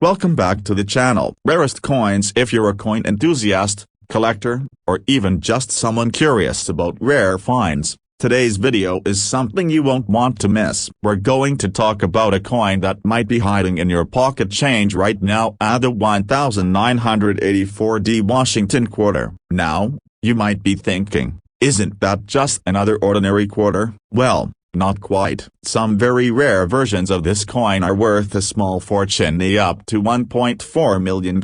Welcome back to the channel. Rarest coins. If you're a coin enthusiast, collector, or even just someone curious about rare finds, today's video is something you won't want to miss. We're going to talk about a coin that might be hiding in your pocket change right now, the 1984D Washington quarter. Now, you might be thinking, isn't that just another ordinary quarter? Well, not quite. Some very rare versions of this coin are worth a small fortune, up to $1.4 million.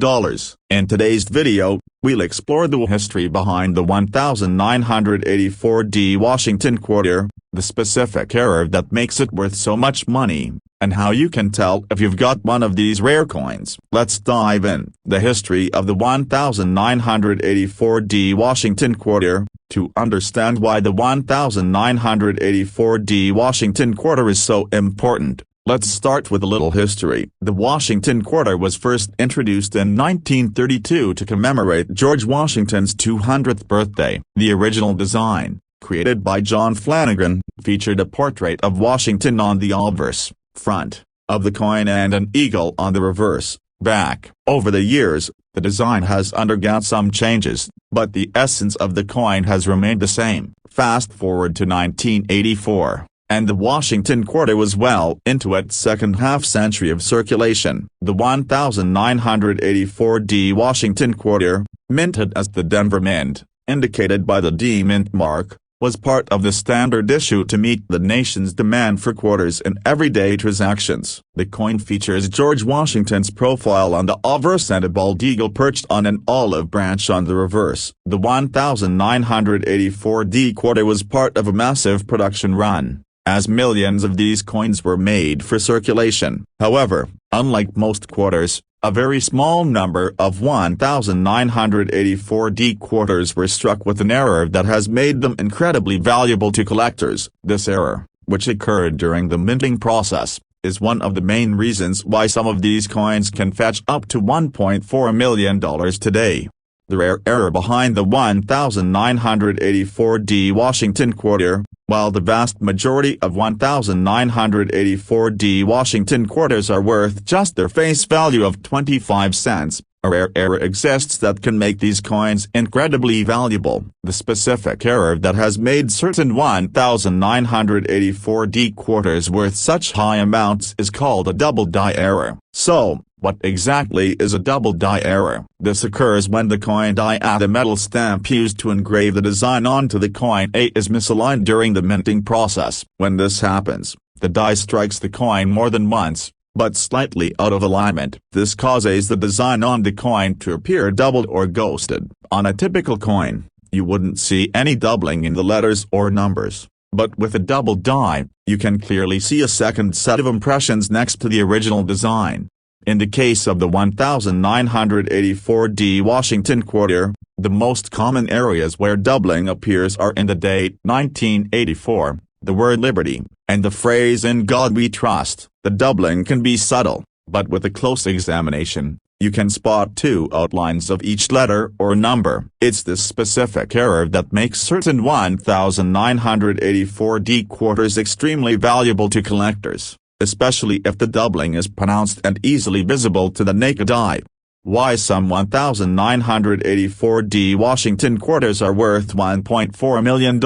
In today's video, we'll explore the history behind the 1984D Washington quarter, the specific error that makes it worth so much money, and how you can tell if you've got one of these rare coins. Let's dive in. The history of the 1984D Washington quarter. To understand why the 1984D Washington quarter is so important, let's start with a little history. The Washington quarter was first introduced in 1932 to commemorate George Washington's 200th birthday. The original design, created by John Flanagan, featured a portrait of Washington on the obverse front of the coin and an eagle on the reverse back. Over the years, the design has undergone some changes, but the essence of the coin has remained the same. Fast forward to 1984, and the Washington quarter was well into its second half-century of circulation. The 1984D Washington quarter, minted as the Denver Mint, indicated by the D Mint mark, was part of the standard issue to meet the nation's demand for quarters in everyday transactions. The coin features George Washington's profile on the obverse and a bald eagle perched on an olive branch on the reverse. The 1984D quarter was part of a massive production run, as millions of these coins were made for circulation. However, unlike most quarters, a very small number of 1984D quarters were struck with an error that has made them incredibly valuable to collectors. This error, which occurred during the minting process, is one of the main reasons why some of these coins can fetch up to $1.4 million today. The rare error behind the 1984D Washington quarter. While the vast majority of 1984D Washington quarters are worth just their face value of 25 cents, a rare error exists that can make these coins incredibly valuable. The specific error that has made certain 1984D quarters worth such high amounts is called a double die error. So, what exactly is a double die error? This occurs when the coin die at the metal stamp used to engrave the design onto the coin is misaligned during the minting process. When this happens, the die strikes the coin more than once, but slightly out of alignment. This causes the design on the coin to appear doubled or ghosted. On a typical coin, you wouldn't see any doubling in the letters or numbers. But with a double die, you can clearly see a second set of impressions next to the original design. In the case of the 1984D Washington quarter, the most common areas where doubling appears are in the date 1984, the word liberty, and the phrase "In God We Trust." The doubling can be subtle, but with a close examination, you can spot two outlines of each letter or number. It's this specific error that makes certain 1984D quarters extremely valuable to collectors, especially if the doubling is pronounced and easily visible to the naked eye. Why some 1984D Washington quarters are worth $1.4 million.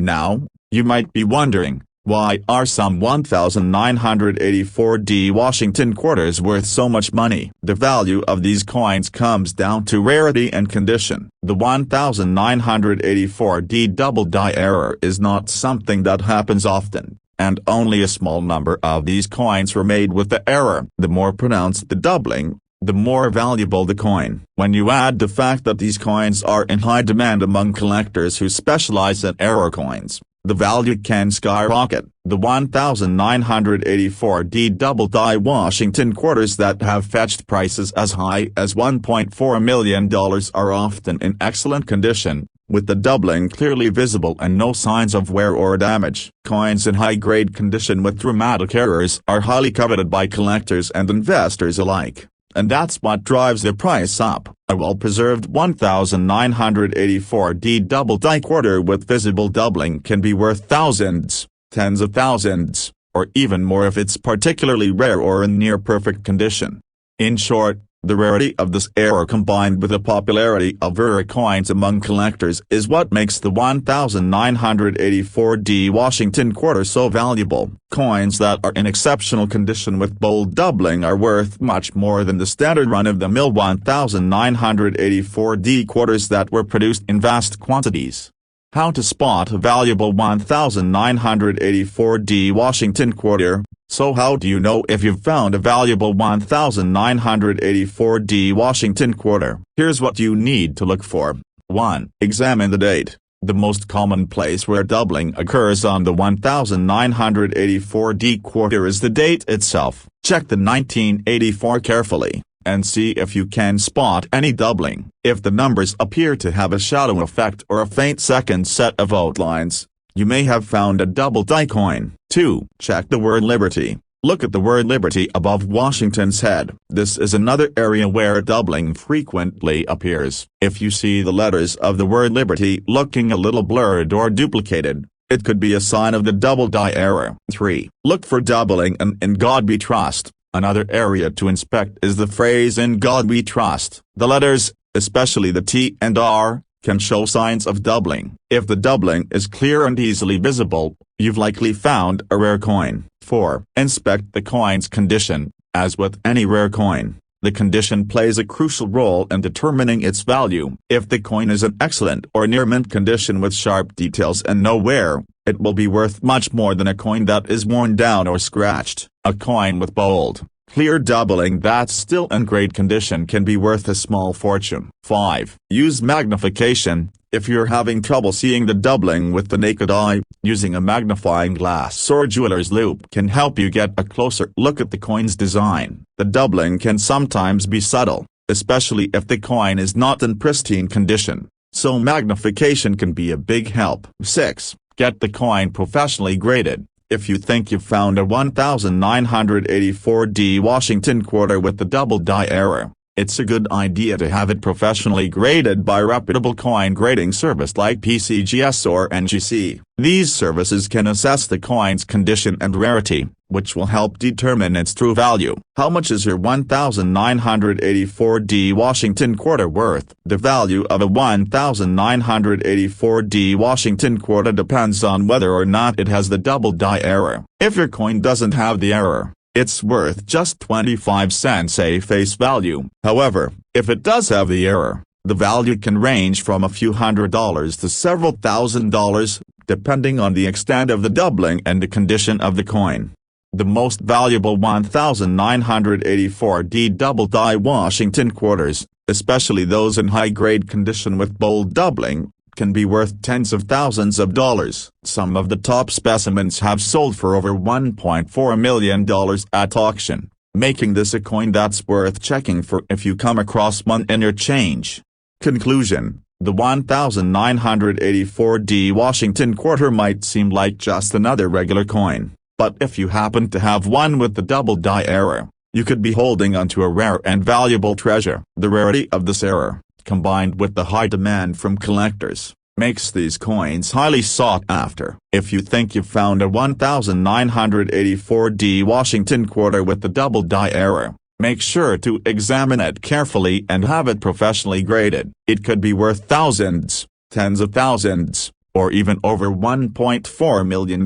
Now, you might be wondering, why are some 1984D Washington quarters worth so much money? The value of these coins comes down to rarity and condition. The 1984D double die error is not something that happens often, and only a small number of these coins were made with the error. The more pronounced the doubling, the more valuable the coin. When you add the fact that these coins are in high demand among collectors who specialize in error coins, the value can skyrocket. The 1984D double die Washington quarters that have fetched prices as high as $1.4 million are often in excellent condition, with the doubling clearly visible and no signs of wear or damage. Coins in high-grade condition with dramatic errors are highly coveted by collectors and investors alike, and that's what drives the price up. A well-preserved 1984D double die quarter with visible doubling can be worth thousands, tens of thousands, or even more if it's particularly rare or in near-perfect condition. In short, the rarity of this error combined with the popularity of rare coins among collectors is what makes the 1984D Washington quarter so valuable. Coins that are in exceptional condition with bold doubling are worth much more than the standard run-of-the-mill 1984D quarters that were produced in vast quantities. How to spot a valuable 1984D Washington quarter. So how do you know if you've found a valuable 1984D Washington quarter? Here's what you need to look for. 1. Examine the date. The most common place where doubling occurs on the 1984D quarter is the date itself. Check the 1984 carefully, and see if you can spot any doubling. If the numbers appear to have a shadow effect or a faint second set of outlines, you may have found a double die coin. 2. Check the word Liberty. Look at the word Liberty above Washington's head. This is another area where doubling frequently appears. If you see the letters of the word Liberty looking a little blurred or duplicated, it could be a sign of the double die error. 3. Look for doubling and "In God We Trust." Another area to inspect is the phrase "In God We Trust." The letters, especially the T and R, can show signs of doubling. If the doubling is clear and easily visible, you've likely found a rare coin. 4. Inspect the coin's condition. As with any rare coin, the condition plays a crucial role in determining its value. If the coin is in excellent or near mint condition with sharp details and no wear, it will be worth much more than a coin that is worn down or scratched. A coin with bold, clear doubling that's still in great condition can be worth a small fortune. 5. Use magnification. If you're having trouble seeing the doubling with the naked eye, using a magnifying glass or jeweler's loupe can help you get a closer look at the coin's design. The doubling can sometimes be subtle, especially if the coin is not in pristine condition, so magnification can be a big help. 6. Get the coin professionally graded. If you think you've found a 1984D Washington quarter with the double die error, it's a good idea to have it professionally graded by a reputable coin grading service like PCGS or NGC. These services can assess the coin's condition and rarity, which will help determine its true value. How much is your 1984D Washington quarter worth? The value of a 1984D Washington quarter depends on whether or not it has the double die error. If your coin doesn't have the error, it's worth just 25 cents at face value. However, if it does have the error, the value can range from a few $100s to several $1,000s, depending on the extent of the doubling and the condition of the coin. The most valuable 1984D double die Washington quarters, especially those in high-grade condition with bold doubling, can be worth tens of thousands of dollars. Some of the top specimens have sold for over $1.4 million at auction, making this a coin that's worth checking for if you come across one in your change. Conclusion: the 1984D Washington quarter might seem like just another regular coin, but if you happen to have one with the double die error, you could be holding onto a rare and valuable treasure. The rarity of this error, combined with the high demand from collectors, makes these coins highly sought after. If you think you've found a 1984D Washington quarter with the double die error, make sure to examine it carefully and have it professionally graded. It could be worth thousands, tens of thousands, or even over $1.4 million.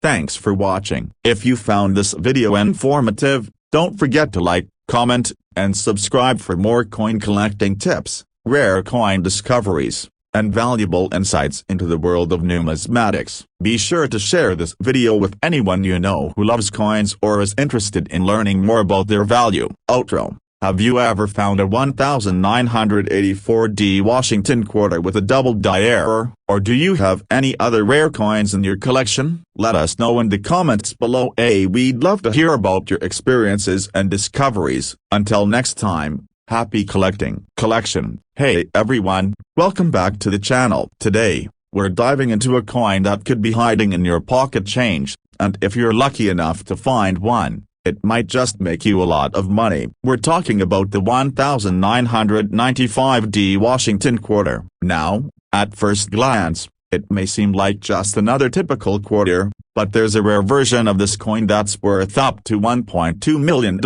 Thanks for watching. If you found this video informative, don't forget to like, comment, and subscribe for more coin collecting tips, rare coin discoveries, and valuable insights into the world of numismatics. Be sure to share this video with anyone you know who loves coins or is interested in learning more about their value. Outro: have you ever found a 1984D Washington quarter with a double die error, or do you have any other rare coins in your collection? Let us know in the comments below. We'd love to hear about your experiences and discoveries. Until next time, happy collection. Hey everyone, welcome back to the channel. Today, we're diving into a coin that could be hiding in your pocket change, and if you're lucky enough to find one, it might just make you a lot of money. We're talking about the 1995D Washington quarter. Now, at first glance, it may seem like just another typical quarter, but there's a rare version of this coin that's worth up to $1.2 million.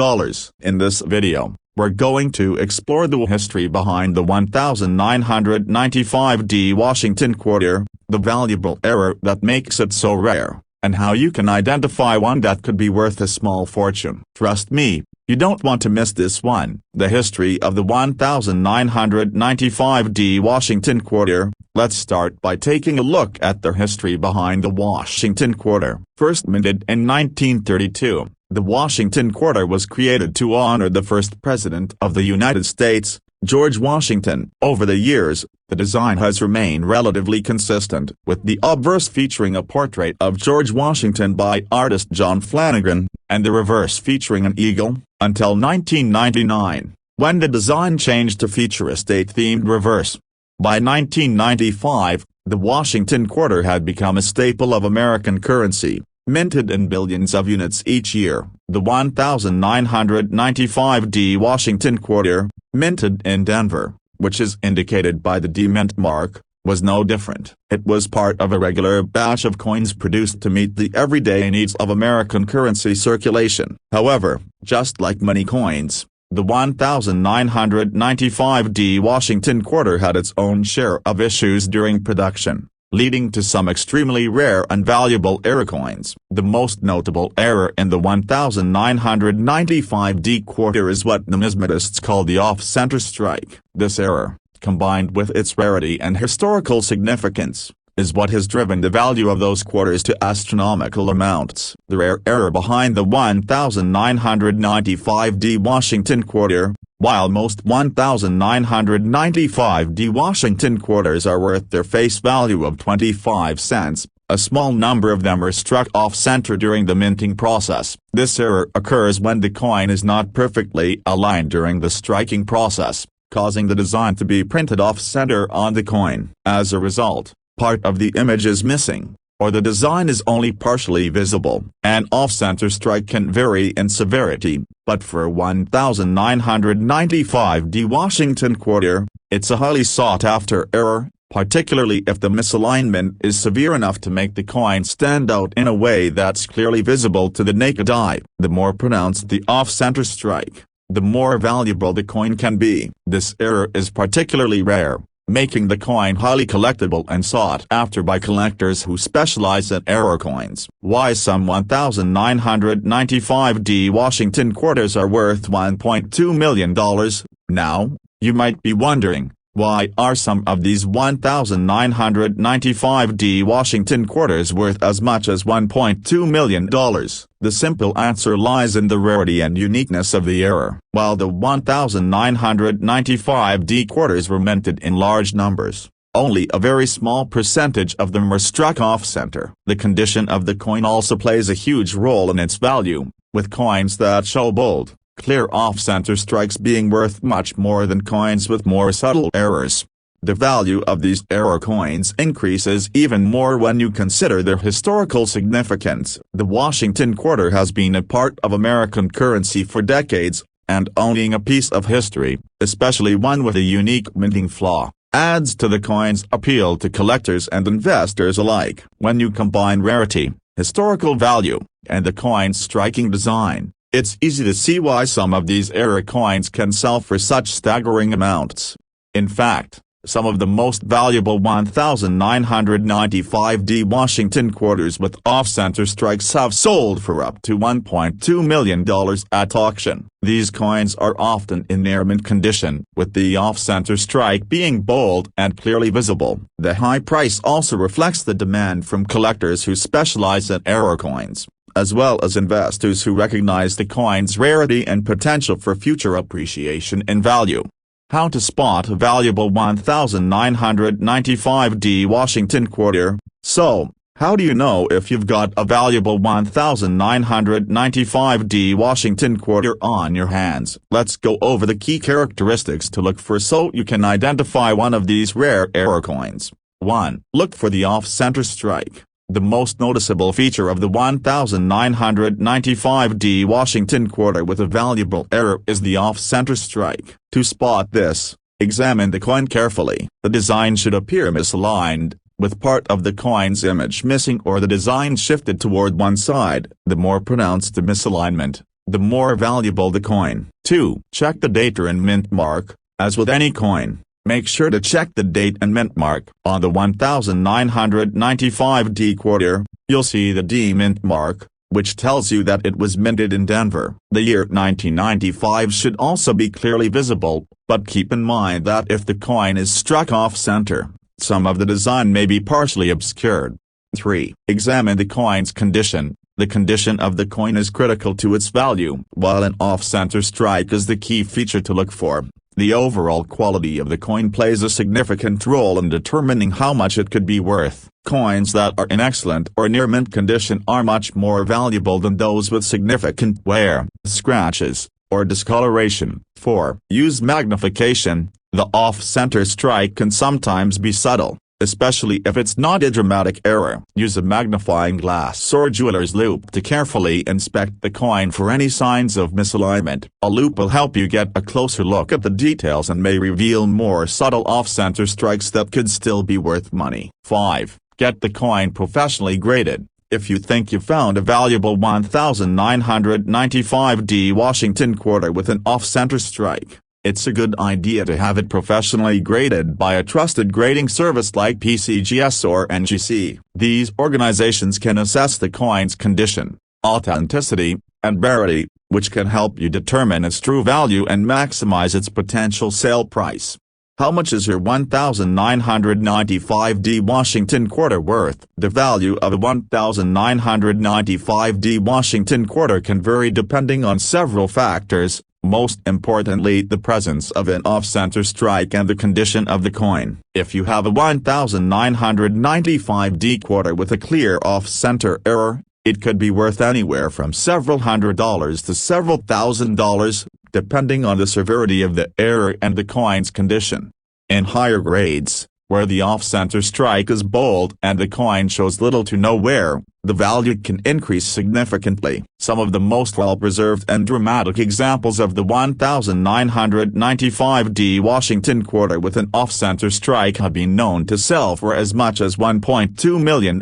In this video, we're going to explore the history behind the 1995D Washington quarter, the valuable error that makes it so rare, and how you can identify one that could be worth a small fortune. Trust me, you don't want to miss this one. The history of the 1995D Washington quarter. Let's start by taking a look at the history behind the Washington quarter. First minted in 1932, the Washington quarter was created to honor the first president of the United States, George Washington. Over the years, the design has remained relatively consistent, with the obverse featuring a portrait of George Washington by artist John Flanagan, and the reverse featuring an eagle, until 1999, when the design changed to feature a state-themed reverse. By 1995, the Washington quarter had become a staple of American currency, minted in billions of units each year. The 1995D Washington quarter, minted in Denver, which is indicated by the D mint mark, was no different. It was part of a regular batch of coins produced to meet the everyday needs of American currency circulation. However, just like many coins, the 1995D Washington quarter had its own share of issues during production, leading to some extremely rare and valuable error coins. The most notable error in the 1995D quarter is what numismatists call the off-center strike. This error, combined with its rarity and historical significance, is what has driven the value of those quarters to astronomical amounts. The rare error behind the 1995D Washington quarter. While most 1995D Washington quarters are worth their face value of 25 cents, a small number of them are struck off-center during the minting process. This error occurs when the coin is not perfectly aligned during the striking process, causing the design to be printed off-center on the coin. As a result, part of the image is missing, or the design is only partially visible. An off-center strike can vary in severity, but for a 1995D Washington quarter, it's a highly sought-after error, particularly if the misalignment is severe enough to make the coin stand out in a way that's clearly visible to the naked eye. The more pronounced the off-center strike, the more valuable the coin can be. This error is particularly rare, making the coin highly collectible and sought after by collectors who specialize in error coins. Why some 1995D Washington quarters are worth $1.2 million. Now, you might be wondering, why are some of these 1995D Washington quarters worth as much as $1.2 million? The simple answer lies in the rarity and uniqueness of the error. While the 1995D quarters were minted in large numbers, only a very small percentage of them were struck off-center. The condition of the coin also plays a huge role in its value, with coins that show bold, clear off-center strikes being worth much more than coins with more subtle errors. The value of these error coins increases even more when you consider their historical significance. The Washington quarter has been a part of American currency for decades, and owning a piece of history, especially one with a unique minting flaw, adds to the coin's appeal to collectors and investors alike. When you combine rarity, historical value, and the coin's striking design, it's easy to see why some of these error coins can sell for such staggering amounts. In fact, some of the most valuable 1995D Washington quarters with off-center strikes have sold for up to $1.2 million at auction. These coins are often in near mint condition, with the off-center strike being bold and clearly visible. The high price also reflects the demand from collectors who specialize in error coins, as well as investors who recognize the coin's rarity and potential for future appreciation in value. How to spot a valuable 1995D Washington quarter. So, how do you know if you've got a valuable 1995D Washington quarter on your hands? Let's go over the key characteristics to look for so you can identify one of these rare error coins. 1. Look for the off-center strike. The most noticeable feature of the 1995D Washington quarter with a valuable error is the off-center strike. To spot this, examine the coin carefully. The design should appear misaligned, with part of the coin's image missing or the design shifted toward one side. The more pronounced the misalignment, the more valuable the coin. 2. Check the date and mint mark. As with any coin, make sure to check the date and mint mark. On the 1995D quarter, you'll see the D mint mark, which tells you that it was minted in Denver. The year 1995 should also be clearly visible, but keep in mind that if the coin is struck off-center, some of the design may be partially obscured. 3. Examine the coin's condition. The condition of the coin is critical to its value. While an off-center strike is the key feature to look for, the overall quality of the coin plays a significant role in determining how much it could be worth. Coins that are in excellent or near mint condition are much more valuable than those with significant wear, scratches, or discoloration. 4. Use magnification. The off-center strike can sometimes be subtle, especially if it's not a dramatic error. Use a magnifying glass or jeweler's loupe to carefully inspect the coin for any signs of misalignment. A loupe will help you get a closer look at the details and may reveal more subtle off-center strikes that could still be worth money. 5. Get the coin professionally graded. If you think you found a valuable 1995D Washington quarter with an off-center strike, it's a good idea to have it professionally graded by a trusted grading service like PCGS or NGC. These organizations can assess the coin's condition, authenticity, and rarity, which can help you determine its true value and maximize its potential sale price. How much is your 1995D Washington quarter worth? The value of a 1995D Washington quarter can vary depending on several factors, most importantly the presence of an off-center strike and the condition of the coin. If you have a 1995D quarter with a clear off-center error, it could be worth anywhere from several $100s to several $1,000s, depending on the severity of the error and the coin's condition. In higher grades, where the off-center strike is bold and the coin shows little to no wear, the value can increase significantly. Some of the most well-preserved and dramatic examples of the 1995D Washington quarter with an off-center strike have been known to sell for as much as $1.2 million.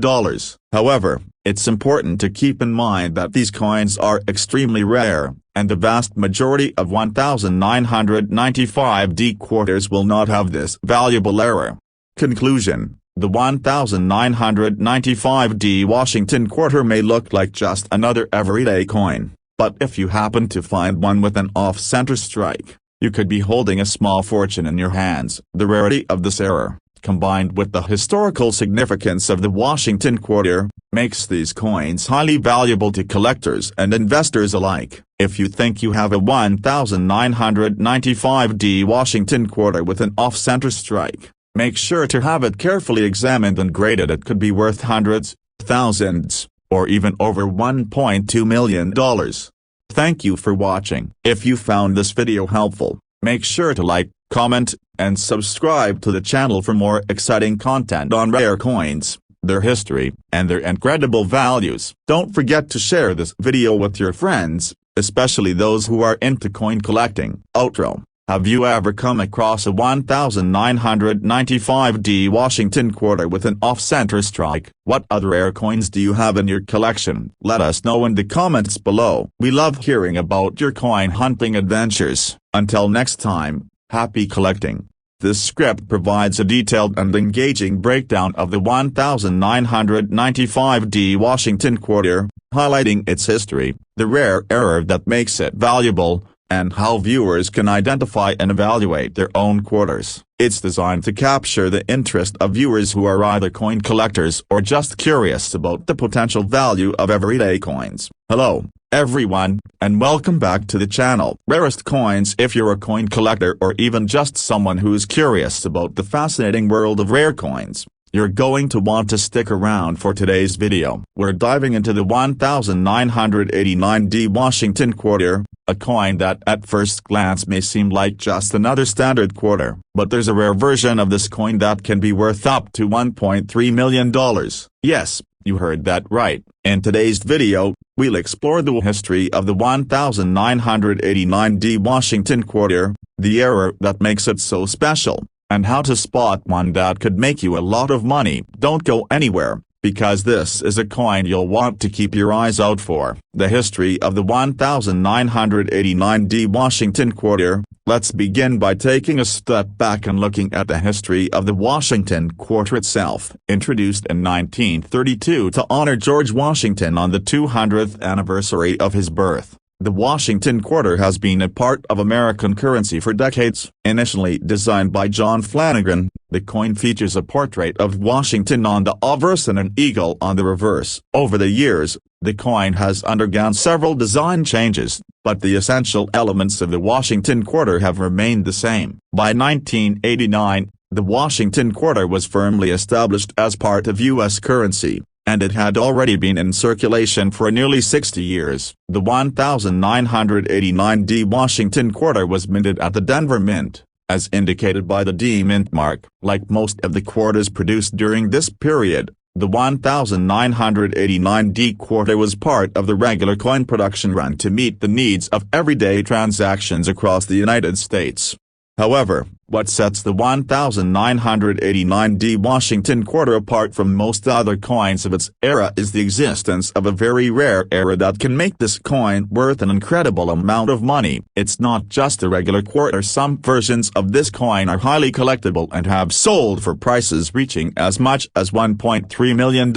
However, it's important to keep in mind that these coins are extremely rare, and the vast majority of 1995D quarters will not have this valuable error. Conclusion: the 1995D Washington quarter may look like just another everyday coin, but if you happen to find one with an off-center strike, you could be holding a small fortune in your hands. The rarity of this error, combined with the historical significance of the Washington quarter, makes these coins highly valuable to collectors and investors alike. If you think you have a 1995D Washington quarter with an off-center strike, make sure to have it carefully examined and graded. It could be worth hundreds, thousands, or even over $1.2 million. Thank you for watching. If you found this video helpful, make sure to like, comment, and subscribe to the channel for more exciting content on rare coins, their history, and their incredible values. Don't forget to share this video with your friends, especially those who are into coin collecting. Outro: have you ever come across a 1995D Washington quarter with an off-center strike? What other rare coins do you have in your collection? Let us know in the comments below. We love hearing about your coin hunting adventures. Until next time, happy collecting. This script provides a detailed and engaging breakdown of the 1995D Washington quarter, highlighting its history, the rare error that makes it valuable, and how viewers can identify and evaluate their own quarters. It's designed to capture the interest of viewers who are either coin collectors or just curious about the potential value of everyday coins. Hello, everyone, and welcome back to the channel. Rarest Coins. If you're a coin collector or even just someone who's curious about the fascinating world of rare coins, you're going to want to stick around for today's video. We're diving into the 1989D Washington quarter, a coin that at first glance may seem like just another standard quarter, but there's a rare version of this coin that can be worth up to $1.3 million. Yes, you heard that right. In today's video, we'll explore the history of the 1989D Washington quarter, the error that makes it so special, and how to spot one that could make you a lot of money. Don't go anywhere, because this is a coin you'll want to keep your eyes out for. The history of the 1989D Washington Quarter. Let's begin by taking a step back and looking at the history of the Washington Quarter itself. Introduced in 1932 to honor George Washington on the 200th anniversary of his birth, the Washington Quarter has been a part of American currency for decades. Initially designed by John Flanagan, the coin features a portrait of Washington on the obverse and an eagle on the reverse. Over the years, the coin has undergone several design changes, but the essential elements of the Washington Quarter have remained the same. By 1989, the Washington Quarter was firmly established as part of U.S. currency, and it had already been in circulation for nearly 60 years. The 1989D Washington Quarter was minted at the Denver Mint, as indicated by the D Mint mark. Like most of the quarters produced during this period, the 1989D Quarter was part of the regular coin production run to meet the needs of everyday transactions across the United States. However, what sets the 1989D Washington Quarter apart from most other coins of its era is the existence of a very rare error that can make this coin worth an incredible amount of money. It's not just a regular quarter. Some versions of this coin are highly collectible and have sold for prices reaching as much as $1.3 million.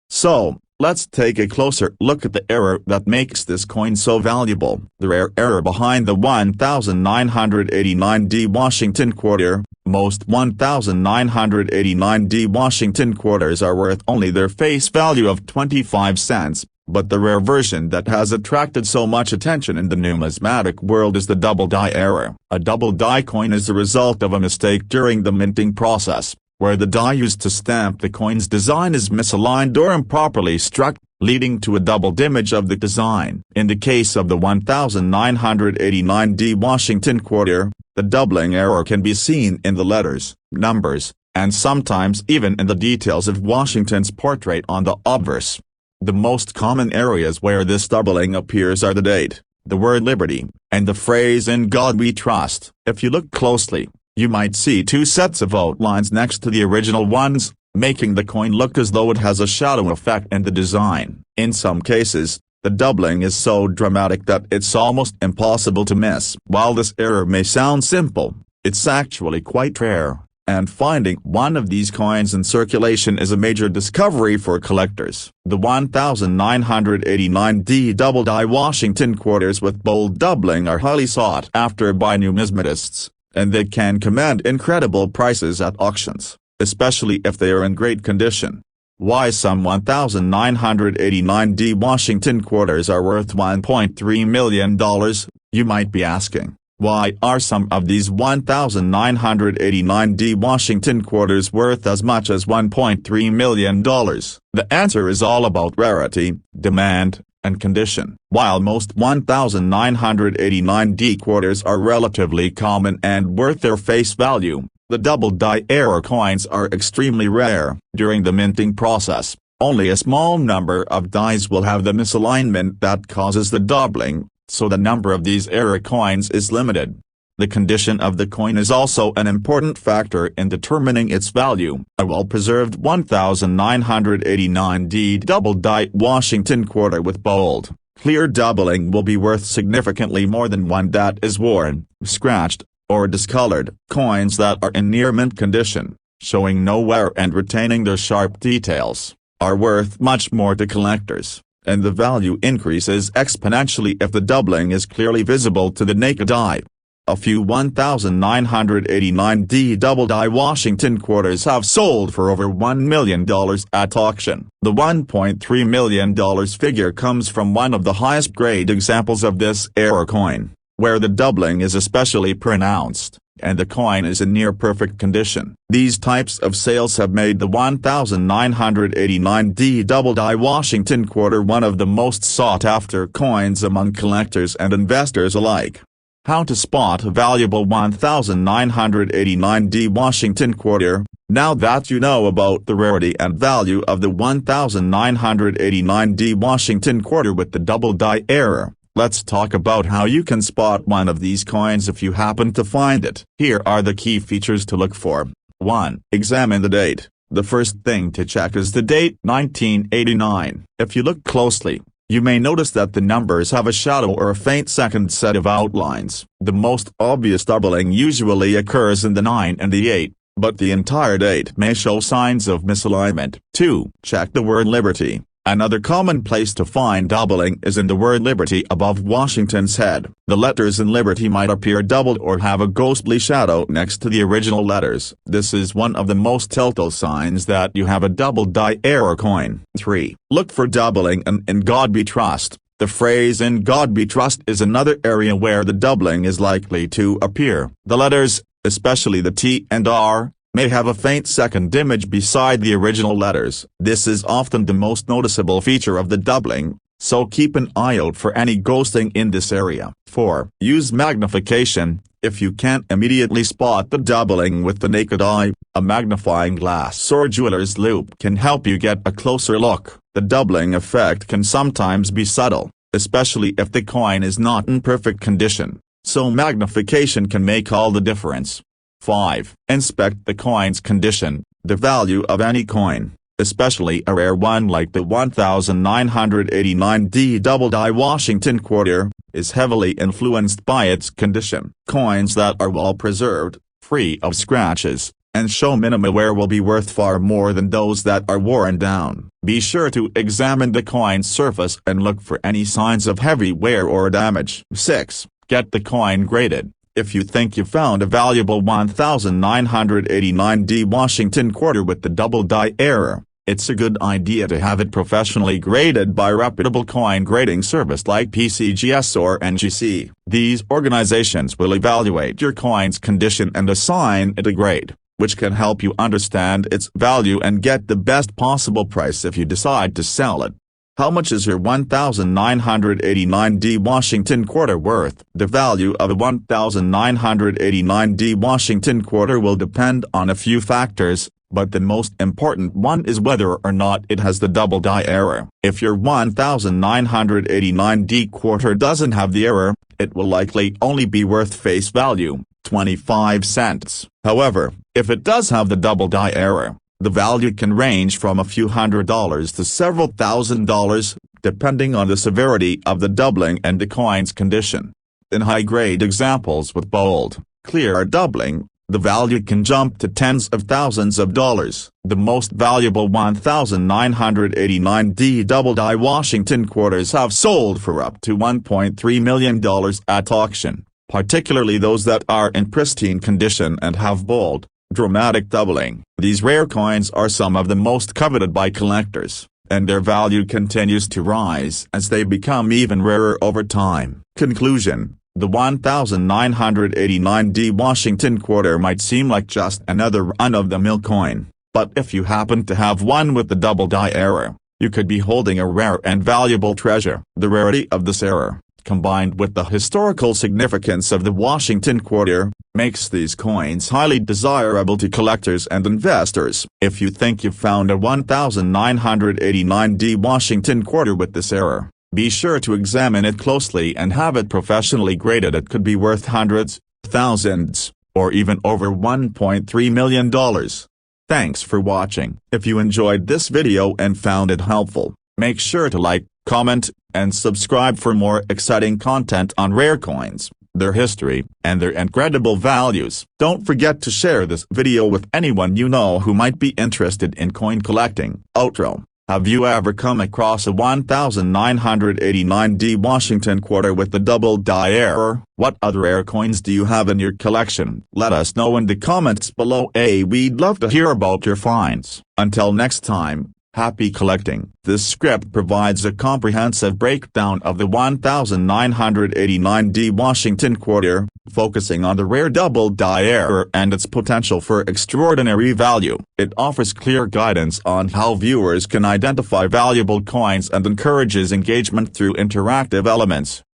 So, let's take a closer look at the error that makes this coin so valuable. The rare error behind the 1989D Washington Quarter. Most 1989D Washington Quarters are worth only their face value of 25 cents, but the rare version that has attracted so much attention in the numismatic world is the double die error. A double die coin is the result of a mistake during the minting process, where the die used to stamp the coin's design is misaligned or improperly struck, leading to a doubled image of the design. In the case of the 1989D Washington Quarter, the doubling error can be seen in the letters, numbers, and sometimes even in the details of Washington's portrait on the obverse. The most common areas where this doubling appears are the date, the word liberty, and the phrase "In God We Trust." If you look closely, you might see two sets of outlines next to the original ones, making the coin look as though it has a shadow effect in the design. In some cases, the doubling is so dramatic that it's almost impossible to miss. While this error may sound simple, it's actually quite rare, and finding one of these coins in circulation is a major discovery for collectors. The 1989D double die Washington Quarters with bold doubling are highly sought after by numismatists, and they can command incredible prices at auctions, especially if they are in great condition. Why some 1989D Washington Quarters are worth $1.3 million, you might be asking. Why are some of these 1989D Washington Quarters worth as much as $1.3 million? The answer is all about rarity, demand, and condition. While most 1989D Quarters are relatively common and worth their face value, the double die error coins are extremely rare. During the minting process, only a small number of dies will have the misalignment that causes the doubling, so the number of these error coins is limited. The condition of the coin is also an important factor in determining its value. A well-preserved 1989D double die Washington Quarter with bold, clear doubling will be worth significantly more than one that is worn, scratched, or discolored. Coins that are in near mint condition, showing no wear and retaining their sharp details, are worth much more to collectors, and the value increases exponentially if the doubling is clearly visible to the naked eye. A few 1989D double die Washington Quarters have sold for over $1 million at auction. The $1.3 million figure comes from one of the highest grade examples of this error coin, where the doubling is especially pronounced, and the coin is in near-perfect condition. These types of sales have made the 1989D double die Washington Quarter one of the most sought-after coins among collectors and investors alike. How to spot a valuable 1989D Washington Quarter. Now that you know about the rarity and value of the 1989D Washington Quarter with the double die error, let's talk about how you can spot one of these coins if you happen to find it. Here are the key features to look for. 1. Examine the date. The first thing to check is the date 1989. If you look closely, you may notice that the numbers have a shadow or a faint second set of outlines. The most obvious doubling usually occurs in the 9 and the 8, but the entire date may show signs of misalignment. 2. Check the word Liberty. Another common place to find doubling is in the word Liberty above Washington's head. The letters in Liberty might appear doubled or have a ghostly shadow next to the original letters. This is one of the most telltale signs that you have a double die error coin. 3. Look for doubling in God We Trust. The phrase "in God We Trust" is another area where the doubling is likely to appear. The letters, especially the T and R, may have a faint second image beside the original letters. This is often the most noticeable feature of the doubling, so keep an eye out for any ghosting in this area. 4. Use magnification. If you can't immediately spot the doubling with the naked eye, a magnifying glass or jeweler's loupe can help you get a closer look. The doubling effect can sometimes be subtle, especially if the coin is not in perfect condition, so magnification can make all the difference. 5. Inspect the coin's condition. The value of any coin, especially a rare one like the 1989D double die Washington quarter, is heavily influenced by its condition. Coins that are well preserved, free of scratches, and show minimal wear will be worth far more than those that are worn down. Be sure to examine the coin's surface and look for any signs of heavy wear or damage. 6. Get the coin graded. If you think you found a valuable 1989D Washington quarter with the double die error, it's a good idea to have it professionally graded by reputable coin grading service like PCGS or NGC. These organizations will evaluate your coin's condition and assign it a grade, which can help you understand its value and get the best possible price if you decide to sell it. How much is your 1989D Washington quarter worth? The value of a 1989D Washington quarter will depend on a few factors, but the most important one is whether or not it has the double die error. If your 1989D quarter doesn't have the error, it will likely only be worth face value, 25 cents. However, if it does have the double die error, the value can range from a few $100s to several $1,000s, depending on the severity of the doubling and the coin's condition. In high-grade examples with bold, clear doubling, the value can jump to tens of thousands of dollars. The most valuable 1989D double die Washington quarters have sold for up to $1.3 million at auction, particularly those that are in pristine condition and have bold, dramatic doubling. These rare coins are some of the most coveted by collectors, and their value continues to rise as they become even rarer over time. Conclusion: the 1989D Washington quarter might seem like just another run-of-the-mill coin, but if you happen to have one with the double die error, you could be holding a rare and valuable treasure. The rarity of this error, combined with the historical significance of the Washington quarter, makes these coins highly desirable to collectors and investors. If you think you've found a 1989D Washington quarter with this error, be sure to examine it closely and have it professionally graded. It could be worth hundreds, thousands, or even over $1.3 million. Thanks for watching. If you enjoyed this video and found it helpful, make sure to like, comment, and subscribe for more exciting content on rare coins, their history, and their incredible values. Don't forget to share this video with anyone you know who might be interested in coin collecting. Outro: have you ever come across a 1989D Washington quarter with the double die error? What other rare coins do you have in your collection? Let us know in the comments below. We'd love to hear about your finds. Until next time, happy collecting. This script provides a comprehensive breakdown of the 1989D Washington quarter, focusing on the rare double die error and its potential for extraordinary value. It offers clear guidance on how viewers can identify valuable coins and encourages engagement through interactive elements.